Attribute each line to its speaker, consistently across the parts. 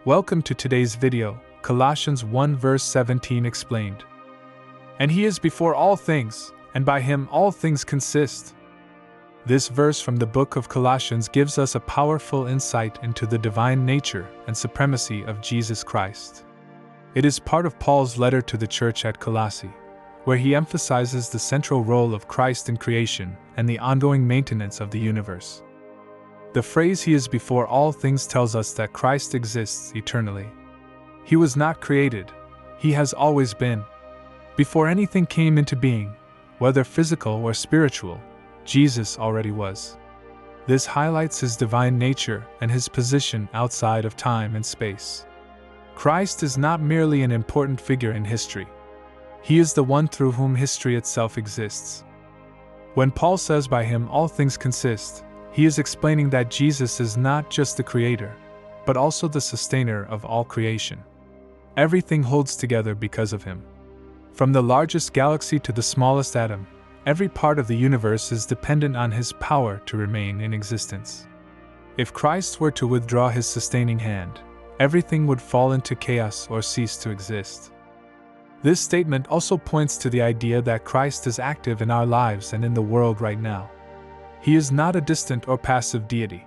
Speaker 1: Welcome to today's video, Colossians 1 verse 17 explained. And he is before all things, and by him all things consist. This verse from the book of Colossians gives us a powerful insight into the divine nature and supremacy of Jesus Christ. It is part of Paul's letter to the church at Colossae, where he emphasizes the central role of Christ in creation and the ongoing maintenance of the universe. The phrase "he is before all things" tells us that Christ exists eternally. He was not created, he has always been. Before anything came into being, whether physical or spiritual, Jesus already was. This highlights his divine nature and his position outside of time and space. Christ is not merely an important figure in history. He is the one through whom history itself exists. When Paul says by him all things consist, he is explaining that Jesus is not just the creator, but also the sustainer of all creation. Everything holds together because of him. From the largest galaxy to the smallest atom, every part of the universe is dependent on his power to remain in existence. If Christ were to withdraw his sustaining hand, everything would fall into chaos or cease to exist. This statement also points to the idea that Christ is active in our lives and in the world right now. He is not a distant or passive deity.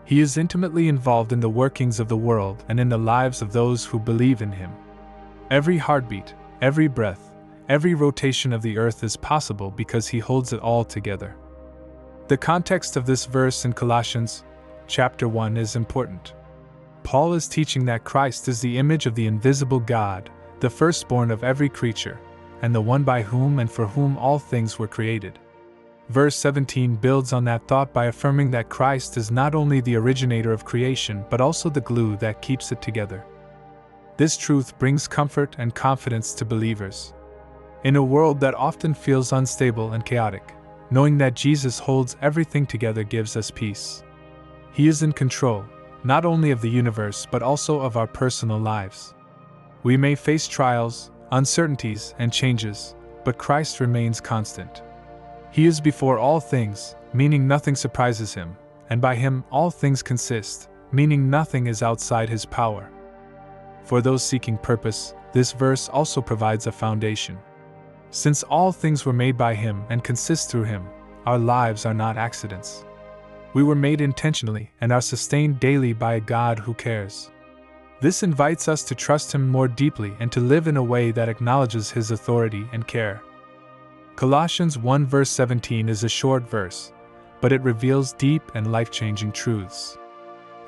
Speaker 1: He is intimately involved in the workings of the world and in the lives of those who believe in him. Every heartbeat, every breath, every rotation of the earth is possible because he holds it all together. The context of this verse in Colossians chapter 1 is important. Paul is teaching that Christ is the image of the invisible God, the firstborn of every creature, and the one by whom and for whom all things were created. Verse 17 builds on that thought by affirming that Christ is not only the originator of creation but also the glue that keeps it together. This truth brings comfort and confidence to believers. In a world that often feels unstable and chaotic, knowing that Jesus holds everything together gives us peace. He is in control, not only of the universe but also of our personal lives. We may face trials, uncertainties, and changes, but Christ remains constant. He is before all things, meaning nothing surprises him, and by him all things consist, meaning nothing is outside his power. For those seeking purpose, this verse also provides a foundation. Since all things were made by him and consist through him, our lives are not accidents. We were made intentionally and are sustained daily by a God who cares. This invites us to trust him more deeply and to live in a way that acknowledges his authority and care. Colossians 1 verse 17 is a short verse, but it reveals deep and life-changing truths.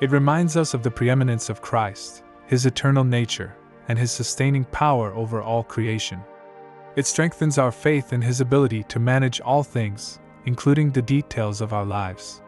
Speaker 1: It reminds us of the preeminence of Christ, his eternal nature, and his sustaining power over all creation. It strengthens our faith in his ability to manage all things, including the details of our lives.